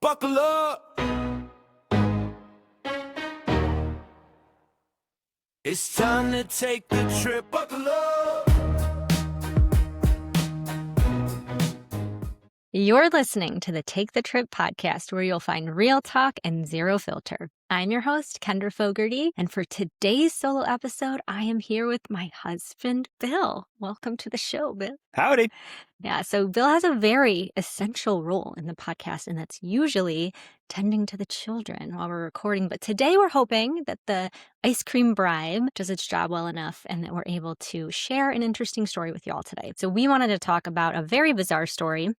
buckle up. It's time to take the trip, buckle up. You're listening to the Take the Trip podcast, where you'll find real talk and zero filter. I'm your host, Kendra Fogarty, and for today's solo episode, I am here with my husband, Bill. Welcome to the show, Bill. Howdy. Yeah, so Bill has a very essential role in the podcast, and that's usually tending to the children while we're recording. But today we're hoping that the ice cream bribe does its job well enough and that we're able to share an interesting story with you all today. So we wanted to talk about a very bizarre story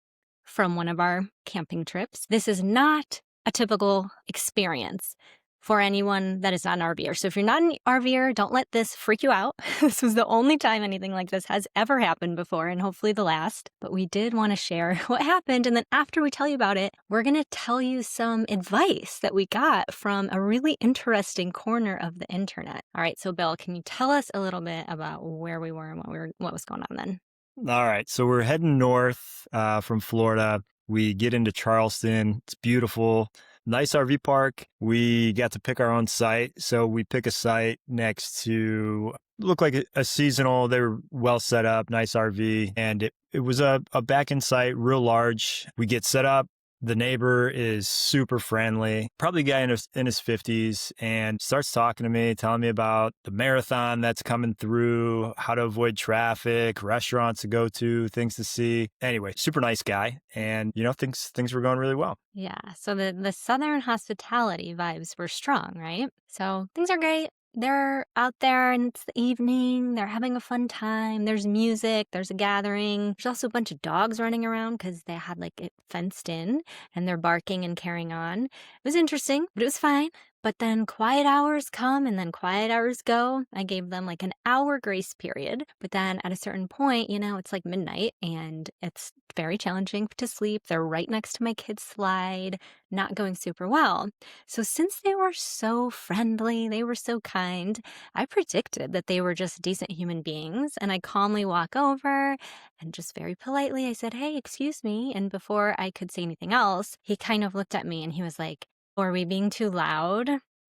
from one of our camping trips. This is not a typical experience for anyone that is not an RVer. So if you're not an RVer, don't let this freak you out. This was the only time anything like this has ever happened before, and hopefully the last. But we did want to share what happened. And then after we tell you about it, we're going to tell you some advice that we got from a really interesting corner of the internet. All right, so Bill, can you tell us a little bit about where we were and what was going on then? All right. So we're heading north from Florida. We get into Charleston. It's beautiful. Nice RV park. We got to pick our own site. So we pick a site next to, look like a seasonal. They were well set up, nice RV. And it was a back-end site, real large. We get set up. The neighbor is super friendly, probably a guy in his 50s, and starts talking to me, telling me about the marathon that's coming through, how to avoid traffic, restaurants to go to, things to see. Anyway, super nice guy. And, things were going really well. Yeah, so the Southern hospitality vibes were strong, right? So things are great. They're out there and it's the evening. They're having a fun time. There's music. There's a gathering. There's also a bunch of dogs running around because they had it fenced in and they're barking and carrying on. It was interesting, but it was fine. But then quiet hours come and then quiet hours go. I gave them an hour grace period. But then at a certain point, it's midnight and it's very challenging to sleep. They're right next to my kids' slide, not going super well. So since they were so friendly, they were so kind, I predicted that they were just decent human beings. And I calmly walk over and just very politely, I said, "Hey, excuse me." And before I could say anything else, he kind of looked at me and he was like, "Are we being too loud?"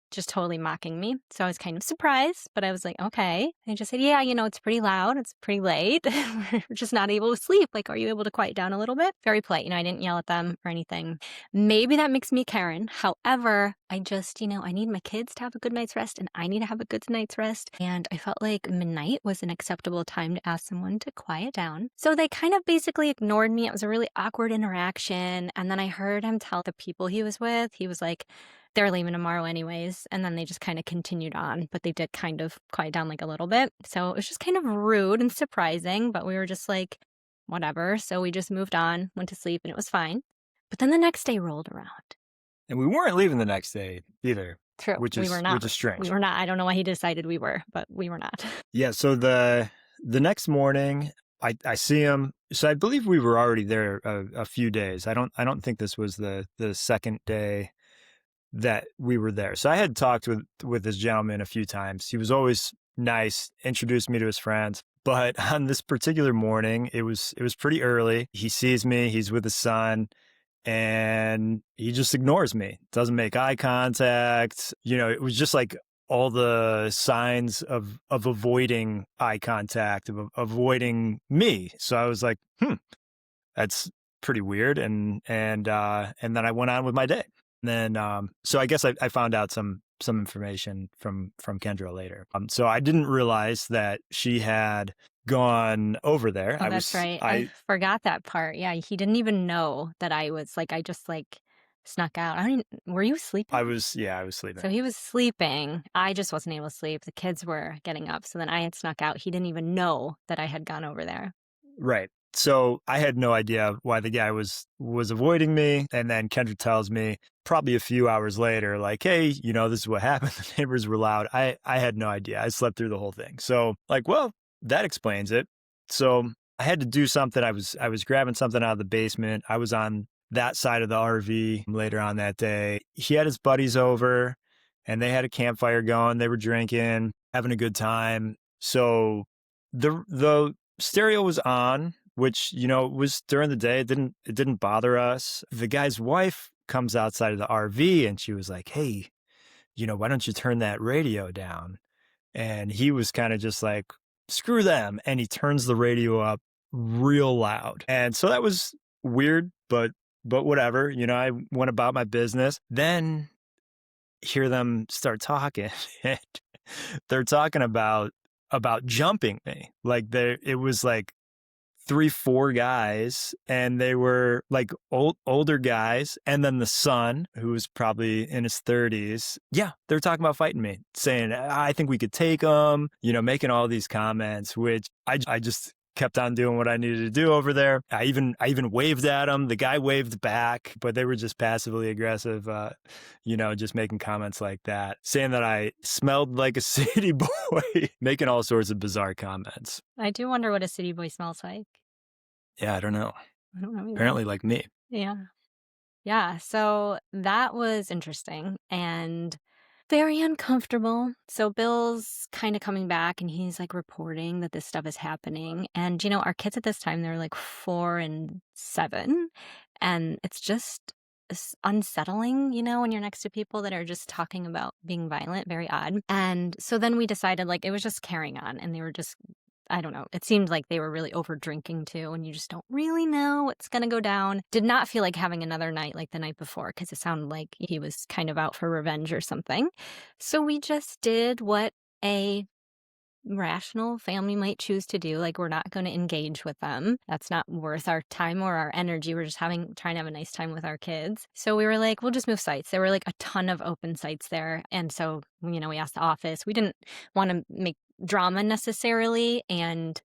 Just totally mocking me. So I was kind of surprised, but I was like, okay. And I just said, "Yeah, it's pretty loud. It's pretty late. We're just not able to sleep. Are you able to quiet down a little bit?" Very polite. I didn't yell at them or anything. Maybe that makes me Karen. However, I just, I need my kids to have a good night's rest and I need to have a good night's rest. And I felt like midnight was an acceptable time to ask someone to quiet down. So they kind of basically ignored me. It was a really awkward interaction. And then I heard him tell the people he was with, he was like, "They're leaving tomorrow anyways." And then they just kind of continued on, but they did kind of quiet down a little bit. So it was just kind of rude and surprising, but we were just whatever. So we just moved on, went to sleep, and it was fine. But then the next day rolled around. And we weren't leaving the next day either. True. We were not. Which is strange. We were not. I don't know why he decided we were, but we were not. Yeah. So the next morning, I see him. So I believe we were already there a few days. I don't think this was the second day that we were there. So I had talked with this gentleman a few times. He was always nice, introduced me to his friends. But on this particular morning, it was pretty early. He sees me, he's with his son, and he just ignores me. Doesn't make eye contact. It was just all the signs of avoiding eye contact, of avoiding me. So I was like, that's pretty weird. And then I went on with my day. And then, so I guess I found out some information from Kendra later. So I didn't realize that she had gone over there. Oh, that's right. I forgot that part. Yeah, he didn't even know that I was I just snuck out. Were you sleeping? I was sleeping. So he was sleeping. I just wasn't able to sleep. The kids were getting up. So then I had snuck out. He didn't even know that I had gone over there. Right. So I had no idea why the guy was avoiding me. And then Kendra tells me probably a few hours later, "Hey, this is what happened. The neighbors were loud." I had no idea. I slept through the whole thing. So well, that explains it. So I had to do something. I was grabbing something out of the basement. I was on that side of the RV later on that day. He had his buddies over and they had a campfire going. They were drinking, having a good time. So the stereo was on, which, was during the day. It didn't bother us. The guy's wife comes outside of the RV and she was like, "Hey, why don't you turn that radio down?" And he was kind of just like, "Screw them." And he turns the radio up real loud. And so that was weird, but whatever, I went about my business. Then hear them start talking and they're talking about jumping me. Like it was like 3-4 guys, and they were like older guys, and then the son, who was probably in his 30s. Yeah, they're talking about fighting me, saying, "I think we could take them," making all these comments, which I just kept on doing what I needed to do over there. I even waved at him. The guy waved back, but they were just passively aggressive, just making comments like that, saying that I smelled like a city boy, making all sorts of bizarre comments. I do wonder what a city boy smells like. Yeah, I don't know. I don't know either. Apparently like me. Yeah. Yeah, so that was interesting and very uncomfortable. So Bill's kind of coming back and he's like reporting that this stuff is happening. And, our kids at this time, they're like 4 and 7. And it's just unsettling, when you're next to people that are just talking about being violent, very odd. And so then we decided like it was just carrying on and they were just, I don't know. It seemed like they were really over drinking too, and you just don't really know what's going to go down. Did not feel like having another night like the night before because it sounded like he was kind of out for revenge or something. So we just did what a rational family might choose to do. Like, we're not going to engage with them. That's not worth our time or our energy. We're just trying to have a nice time with our kids. So we were like, we'll just move sites. There were like a ton of open sites there. And so, we asked the office. We didn't want to make drama necessarily and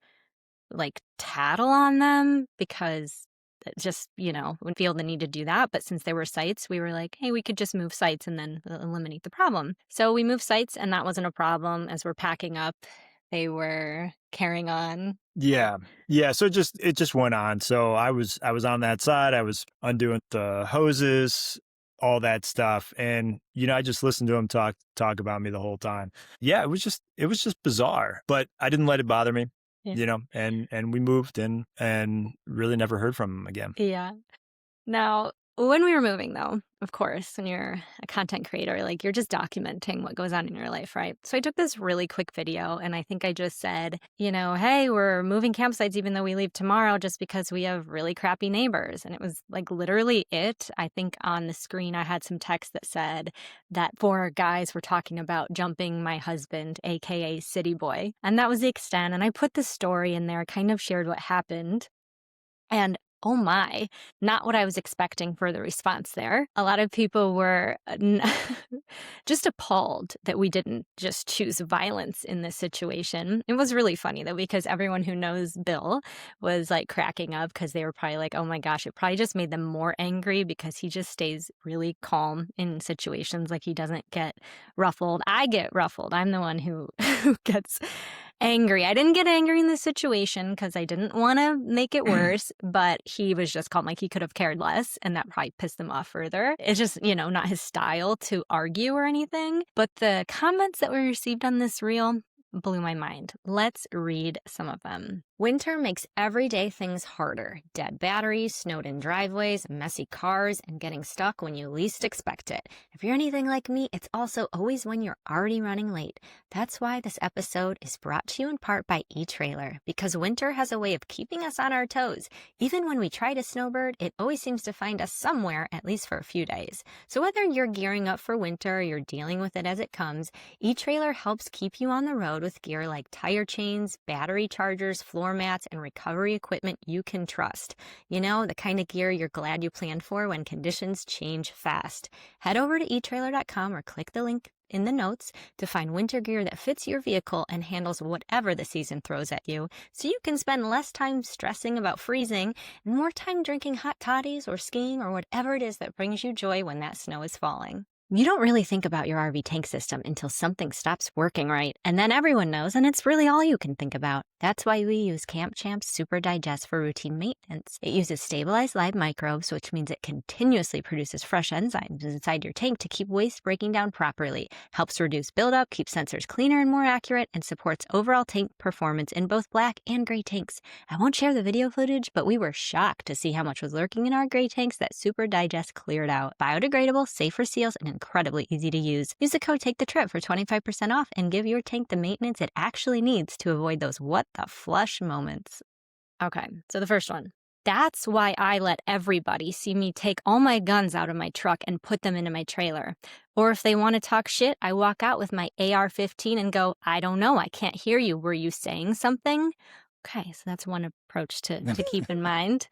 like tattle on them because it just, we feel the need to do that. But since there were sites, we were like, hey, we could just move sites and then eliminate the problem. So we moved sites and that wasn't a problem. As we're packing up, they were carrying on. Yeah. So it just went on. So I was on that side. I was undoing the hoses, all that stuff. And, I just listened to him talk about me the whole time. Yeah, it was just bizarre, but I didn't let it bother me, and we moved and really never heard from him again. Yeah. Now, when we were moving, though, of course, when you're a content creator, like you're just documenting what goes on in your life, right? So I took this really quick video and I think I just said, hey, we're moving campsites even though we leave tomorrow just because we have really crappy neighbors. And it was like literally it. I think on the screen I had some text that said that 4 guys were talking about jumping my husband, aka City Boy. And that was the extent. And I put the story in there, kind of shared what happened. And oh my, not what I was expecting for the response there. A lot of people were just appalled that we didn't just choose violence in this situation. It was really funny though, because everyone who knows Bill was like cracking up because they were probably like, oh my gosh, it probably just made them more angry because he just stays really calm in situations. Like he doesn't get ruffled. I get ruffled. I'm the one who gets angry. I didn't get angry in this situation because I didn't want to make it worse, but he was just calm. Like he could have cared less and that probably pissed him off further. It's just, not his style to argue or anything. But the comments that we received on this reel blew my mind. Let's read some of them. Winter makes everyday things harder. Dead batteries, snowed-in driveways, messy cars, and getting stuck when you least expect it. If you're anything like me, it's also always when you're already running late. That's why this episode is brought to you in part by eTrailer, because winter has a way of keeping us on our toes. Even when we try to snowbird, it always seems to find us somewhere, at least for a few days. So whether you're gearing up for winter or you're dealing with it as it comes, eTrailer helps keep you on the road with gear like tire chains, battery chargers, floor mats, and recovery equipment you can trust. The kind of gear you're glad you planned for when conditions change fast. Head over to eTrailer.com or click the link in the notes to find winter gear that fits your vehicle and handles whatever the season throws at you, so you can spend less time stressing about freezing and more time drinking hot toddies or skiing or whatever it is that brings you joy when that snow is falling. You don't really think about your RV tank system until something stops working right, and then everyone knows, and it's really all you can think about. That's why we use Camp Champ's Super Digest for routine maintenance. It uses stabilized live microbes, which means it continuously produces fresh enzymes inside your tank to keep waste breaking down properly, helps reduce buildup, keeps sensors cleaner and more accurate, and supports overall tank performance in both black and gray tanks. I won't share the video footage, but we were shocked to see how much was lurking in our gray tanks that Super Digest cleared out. Biodegradable, safe for seals, and incredibly easy to use. Use the code TAKETHETRIP for 25% off and give your tank the maintenance it actually needs to avoid those what the flush moments. Okay, so the first one. That's why I let everybody see me take all my guns out of my truck and put them into my trailer. Or if they want to talk shit, I walk out with my AR-15 and go, I don't know, I can't hear you. Were you saying something? Okay, so that's one approach to keep in mind.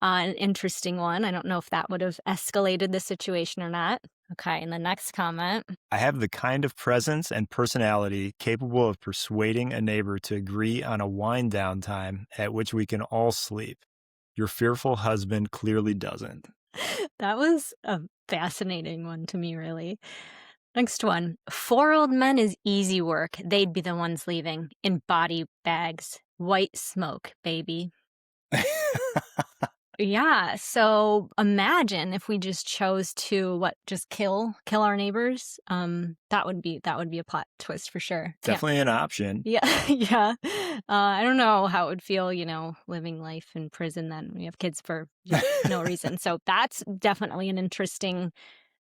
An interesting one. I don't know if that would have escalated the situation or not. Okay, and the next comment. I have the kind of presence and personality capable of persuading a neighbor to agree on a wind down time at which we can all sleep. Your fearful husband clearly doesn't. That was a fascinating one to me, really. Next one. 4 old men is easy work. They'd be the ones leaving in body bags. White smoke, baby. Yeah, so imagine if we just chose to just kill our neighbors. That would be a plot twist for sure. Definitely an option. Yeah, yeah. I don't know how it would feel, living life in prison. Then we have kids for no reason. So that's definitely an interesting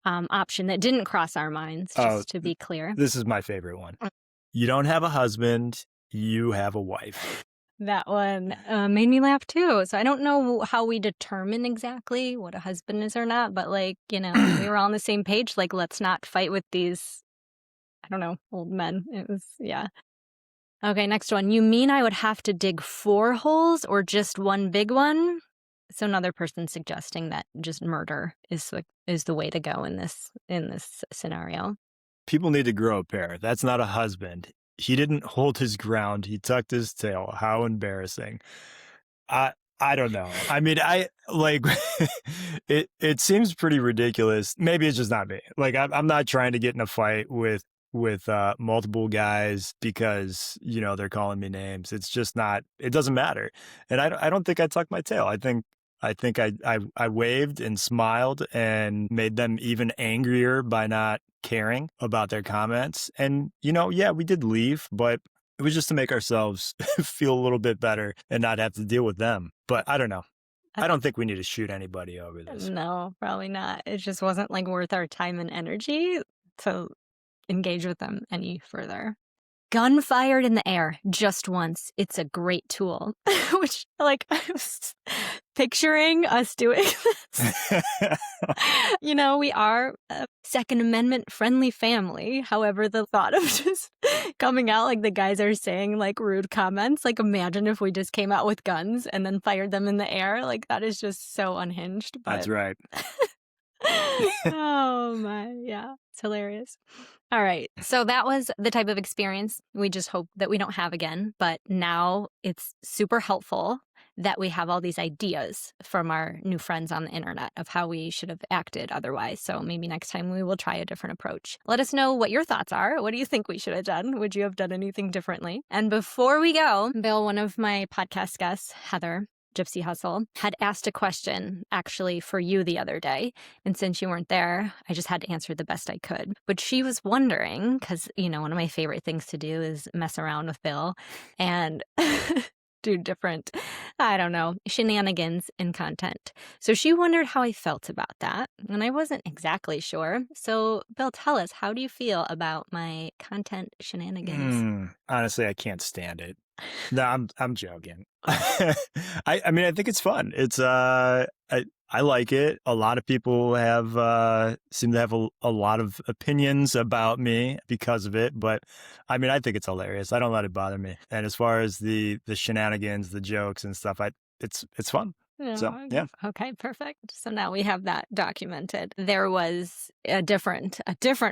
option that didn't cross our minds. Just to be clear, this is my favorite one. You don't have a husband, you have a wife. That one made me laugh too. So I don't know how we determine exactly what a husband is or not, but we were all on the same page. Let's not fight with these, I don't know, old men. It was, yeah. Okay, next one. You mean I would have to dig 4 holes or just one big one? So another person suggesting that just murder is the way to go in this scenario. People need to grow a pair. That's not a husband. He didn't hold his ground. He tucked his tail. How embarrassing. I don't know. I mean, it seems pretty ridiculous. Maybe it's just not me. I'm not trying to get in a fight with multiple guys because, they're calling me names. It's just not, it doesn't matter. And I don't think I tucked my tail. I think I waved and smiled and made them even angrier by not caring about their comments. And, yeah, we did leave, but it was just to make ourselves feel a little bit better and not have to deal with them. But I don't know. I don't think we need to shoot anybody over this. No, probably not. It just wasn't worth our time and energy to engage with them any further. Gun fired in the air just once. It's a great tool. Which, I was picturing us doing this. We are a Second Amendment friendly family. However, the thought of just coming out the guys are saying rude comments, imagine if we just came out with guns and then fired them in the air. That is just so unhinged. But... That's right. Oh my, yeah, it's hilarious. All right, so that was the type of experience we just hope that we don't have again, but now it's super helpful that we have all these ideas from our new friends on the internet of how we should have acted otherwise. So maybe next time we will try a different approach. Let us know what your thoughts are. What do you think we should have done? Would you have done anything differently? And before we go, Bill, one of my podcast guests, Heather, Gypsy Hustle, had asked a question actually for you the other day. And since you weren't there, I just had to answer the best I could. But she was wondering, because, one of my favorite things to do is mess around with Bill and do different, I don't know, shenanigans in content. So she wondered how I felt about that. And I wasn't exactly sure. So Bill, tell us, how do you feel about my content shenanigans? Honestly, I can't stand it. No, I'm joking. I mean, I think it's fun. It's I like it. A lot of people have seem to have a lot of opinions about me because of it, but I mean, I think it's hilarious. I don't let it bother me. And as far as the shenanigans, the jokes and stuff, it's fun. So, yeah. Okay, perfect. So now we have that documented. There was a different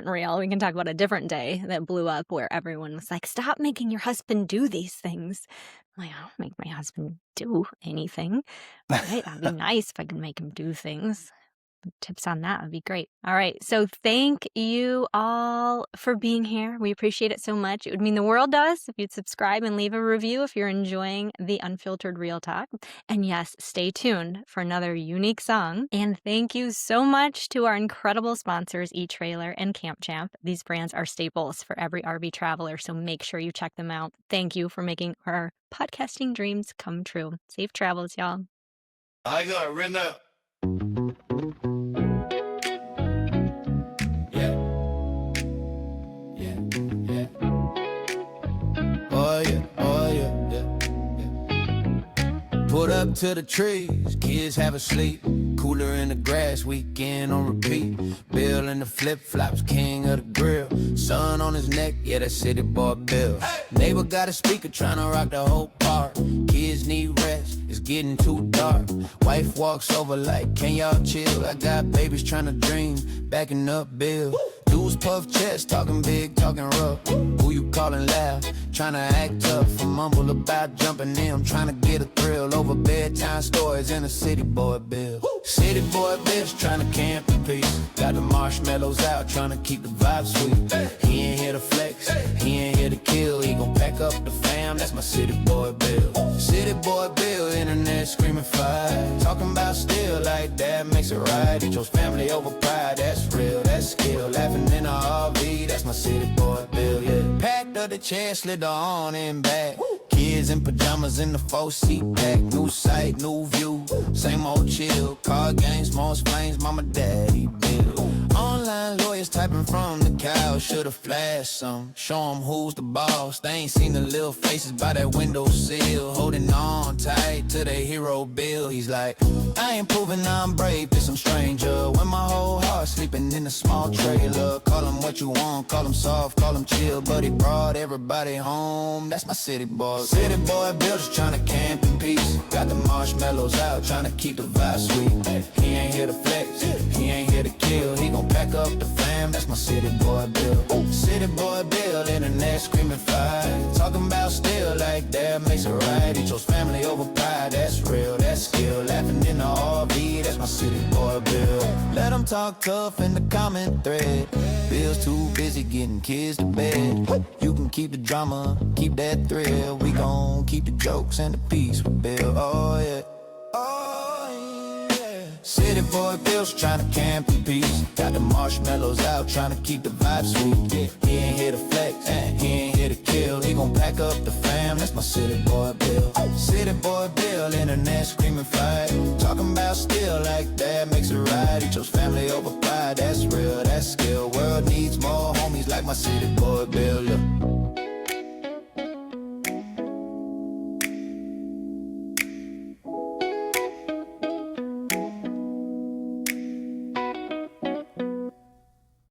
reel. We can talk about a different day that blew up where everyone was like, stop making your husband do these things. I'm like, I don't make my husband do anything. Right? That'd be nice if I could make him do things. tips on that would be great. All right. So thank you all for being here. We appreciate it so much. It would mean the world to us if you'd subscribe and leave a review if you're enjoying the Unfiltered Real Talk. And yes, stay tuned for another unique song. And thank you so much to our incredible sponsors, eTrailer and Camp Champ. These brands are staples for every RV traveler, so make sure you check them out. Thank you for making our podcasting dreams come true. Safe travels, y'all. I got it written up. Put up to the trees, kids have a sleep. Cooler in the grass, weekend on repeat. Bill in the flip-flops, king of the grill. Sun on his neck, yeah, that city boy Bill. Neighbor got a speaker tryna rock the whole park. Kids need rest, it's getting too dark. Wife walks over like, can y'all chill? I got babies tryna dream, backing up Bill. Dudes puff chest, talking big, talking rough. Who you calling loud? Tryna act tough. I mumble about jumping in, I'm tryna get a thrill over bedtime stories in a city boy bill. City boy bitch tryna camp in peace. Got the marshmallows out, tryna keep the vibe sweet. He ain't here to flex, he ain't here to kill. He gon' pack up the fam, that's my city boy bill. City boy bill, internet screaming fire. Talking about still like that makes it right. He chose family over pride, that's real, that's skill. Laughing in a RV, that's my city boy bill, yeah. Packed up the chair, slid the on and back. Kids in pajamas in the 4-seat pack. New sight, new view, same old chill. Card games, most flames, mama, daddy, bill. Online lawyers typing from the couch. Should've flashed some, show 'em who's the boss. They ain't seen the little faces by that windowsill. Holding on tight to their hero bill. He's like, I ain't proving I'm brave to some stranger, when my whole heart sleeping in a small trailer. Call him what you want, call him soft, call him chill, but he brought everybody home, that's my city boy. City boy Bill just tryna camp in peace. Got the marshmallows out, tryna keep the vibe sweet. He ain't here to flex, he ain't here to kill. He gon' pack up the fam, that's my city boy Bill. City boy Bill, internet screaming fire. Talking about still like that makes it right. He chose family over pride, that's real, that's skill. Laughing in the RV, that's my city boy Bill. Let him talk tough in the comment thread. Bill's too busy getting kids to bed. You can keep the drama, keep that thrill. We gon' keep the jokes and the peace with Bill, oh yeah. Oh yeah. City boy Bill's tryna camp in peace. Got the marshmallows out, tryna keep the vibe sweet. He ain't here to flex, he ain't here to kill. He gon' pack up the fam, that's my city boy Bill. City boy Bill, internet screaming fight. Talking about still like that makes it right. He chose family over pride, that's real, that's skill. World needs more homies like my city boy Bill.